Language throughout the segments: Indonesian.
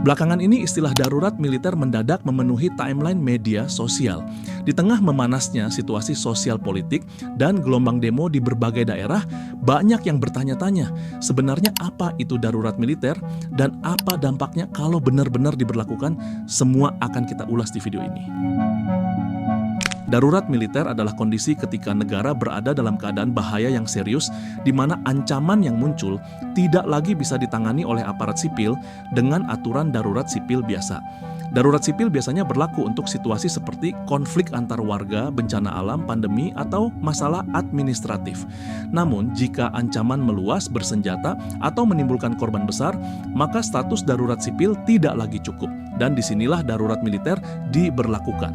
Belakangan ini istilah darurat militer mendadak memenuhi timeline media sosial. Di tengah memanasnya situasi sosial politik dan gelombang demo di berbagai daerah, banyak yang bertanya-tanya, sebenarnya apa itu darurat militer dan apa dampaknya kalau benar-benar diberlakukan? Semua akan kita ulas di video ini. Darurat militer adalah kondisi ketika negara berada dalam keadaan bahaya yang serius di mana ancaman yang muncul tidak lagi bisa ditangani oleh aparat sipil dengan aturan darurat sipil biasa. Darurat sipil biasanya berlaku untuk situasi seperti konflik antar warga, bencana alam, pandemi, atau masalah administratif. Namun, jika ancaman meluas, bersenjata, atau menimbulkan korban besar, maka status darurat sipil tidak lagi cukup, dan disinilah darurat militer diberlakukan.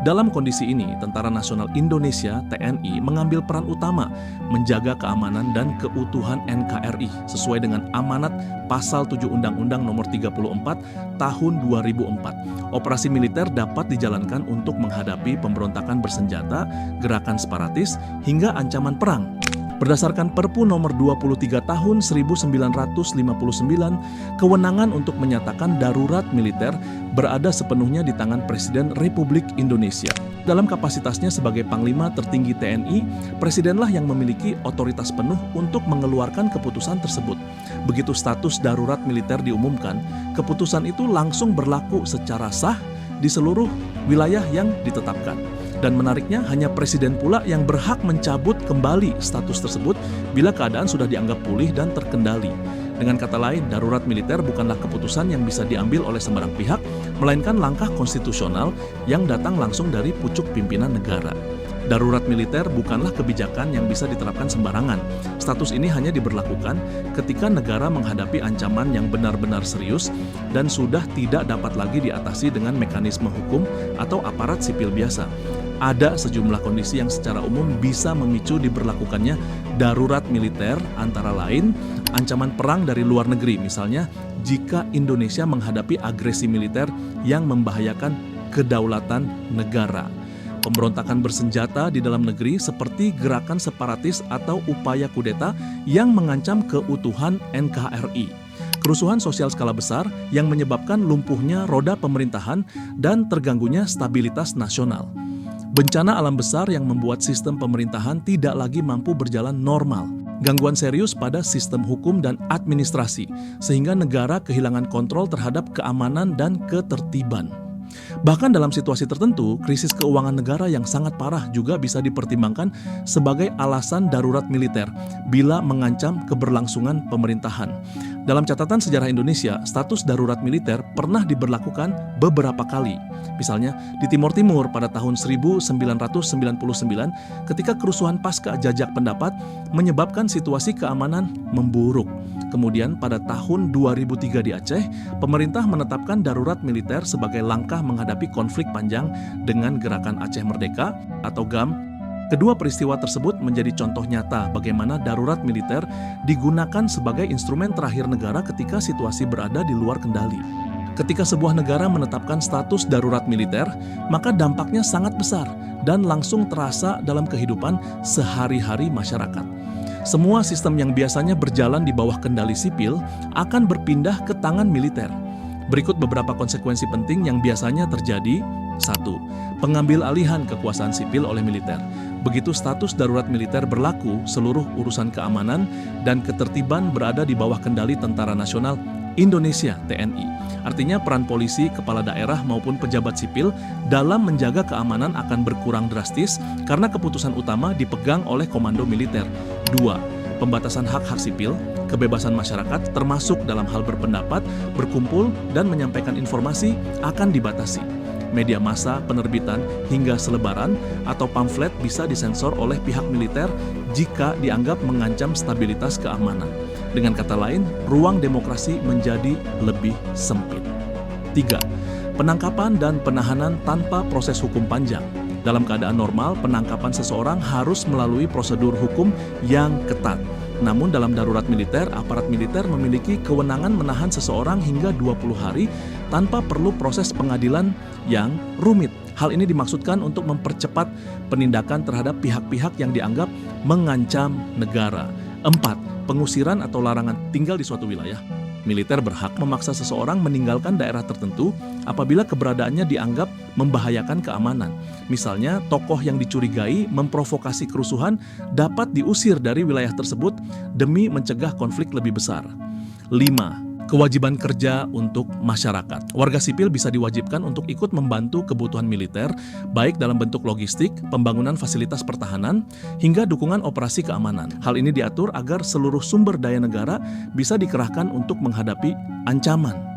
Dalam kondisi ini, Tentara Nasional Indonesia (TNI) mengambil peran utama menjaga keamanan dan keutuhan NKRI sesuai dengan amanat Pasal 7 Undang-Undang Nomor 34 Tahun 2004. Operasi militer dapat dijalankan untuk menghadapi pemberontakan bersenjata, gerakan separatis, hingga ancaman perang. Berdasarkan Perpu Nomor 23 Tahun 1959, kewenangan untuk menyatakan darurat militer berada sepenuhnya di tangan Presiden Republik Indonesia. Dalam kapasitasnya sebagai Panglima Tertinggi TNI, Presidenlah yang memiliki otoritas penuh untuk mengeluarkan keputusan tersebut. Begitu status darurat militer diumumkan, keputusan itu langsung berlaku secara sah di seluruh wilayah yang ditetapkan. Dan menariknya, hanya Presiden pula yang berhak mencabut kembali status tersebut bila keadaan sudah dianggap pulih dan terkendali. Dengan kata lain, darurat militer bukanlah keputusan yang bisa diambil oleh sembarang pihak, melainkan langkah konstitusional yang datang langsung dari pucuk pimpinan negara. Darurat militer bukanlah kebijakan yang bisa diterapkan sembarangan. Status ini hanya diberlakukan ketika negara menghadapi ancaman yang benar-benar serius dan sudah tidak dapat lagi diatasi dengan mekanisme hukum atau aparat sipil biasa. Ada sejumlah kondisi yang secara umum bisa memicu diberlakukannya darurat militer, antara lain ancaman perang dari luar negeri, misalnya jika Indonesia menghadapi agresi militer yang membahayakan kedaulatan negara. Pemberontakan bersenjata di dalam negeri seperti gerakan separatis atau upaya kudeta yang mengancam keutuhan NKRI. Kerusuhan sosial skala besar yang menyebabkan lumpuhnya roda pemerintahan dan terganggunya stabilitas nasional. Bencana alam besar yang membuat sistem pemerintahan tidak lagi mampu berjalan normal. Gangguan serius pada sistem hukum dan administrasi, sehingga negara kehilangan kontrol terhadap keamanan dan ketertiban. Bahkan dalam situasi tertentu, krisis keuangan negara yang sangat parah juga bisa dipertimbangkan sebagai alasan darurat militer bila mengancam keberlangsungan pemerintahan. Dalam catatan sejarah Indonesia, status darurat militer pernah diberlakukan beberapa kali. Misalnya di Timur Timur pada tahun 1999 ketika kerusuhan pasca jajak pendapat menyebabkan situasi keamanan memburuk. Kemudian pada tahun 2003 di Aceh, pemerintah menetapkan darurat militer sebagai langkah menghadapi konflik panjang dengan Gerakan Aceh Merdeka atau GAM. Kedua peristiwa tersebut menjadi contoh nyata bagaimana darurat militer digunakan sebagai instrumen terakhir negara ketika situasi berada di luar kendali. Ketika sebuah negara menetapkan status darurat militer, maka dampaknya sangat besar dan langsung terasa dalam kehidupan sehari-hari masyarakat. Semua sistem yang biasanya berjalan di bawah kendali sipil akan berpindah ke tangan militer. Berikut beberapa konsekuensi penting yang biasanya terjadi. 1. Pengambil alihan kekuasaan sipil oleh militer. Begitu status darurat militer berlaku, seluruh urusan keamanan dan ketertiban berada di bawah kendali Tentara Nasional Indonesia (TNI). Artinya peran polisi, kepala daerah maupun pejabat sipil dalam menjaga keamanan akan berkurang drastis karena keputusan utama dipegang oleh komando militer. 2. Pembatasan hak-hak sipil, kebebasan masyarakat termasuk dalam hal berpendapat, berkumpul, dan menyampaikan informasi akan dibatasi. Media massa, penerbitan, hingga selebaran atau pamflet bisa disensor oleh pihak militer jika dianggap mengancam stabilitas keamanan. Dengan kata lain, ruang demokrasi menjadi lebih sempit. 3. Penangkapan dan penahanan tanpa proses hukum panjang. Dalam keadaan normal, penangkapan seseorang harus melalui prosedur hukum yang ketat. Namun dalam darurat militer, aparat militer memiliki kewenangan menahan seseorang hingga 20 hari tanpa perlu proses pengadilan yang rumit. Hal ini dimaksudkan untuk mempercepat penindakan terhadap pihak-pihak yang dianggap mengancam negara. 4. Pengusiran atau larangan tinggal di suatu wilayah. Militer berhak memaksa seseorang meninggalkan daerah tertentu apabila keberadaannya dianggap membahayakan keamanan. Misalnya, tokoh yang dicurigai memprovokasi kerusuhan dapat diusir dari wilayah tersebut demi mencegah konflik lebih besar. 5. Kewajiban kerja untuk masyarakat. Warga sipil bisa diwajibkan untuk ikut membantu kebutuhan militer, baik dalam bentuk logistik, pembangunan fasilitas pertahanan, hingga dukungan operasi keamanan. Hal ini diatur agar seluruh sumber daya negara bisa dikerahkan untuk menghadapi ancaman.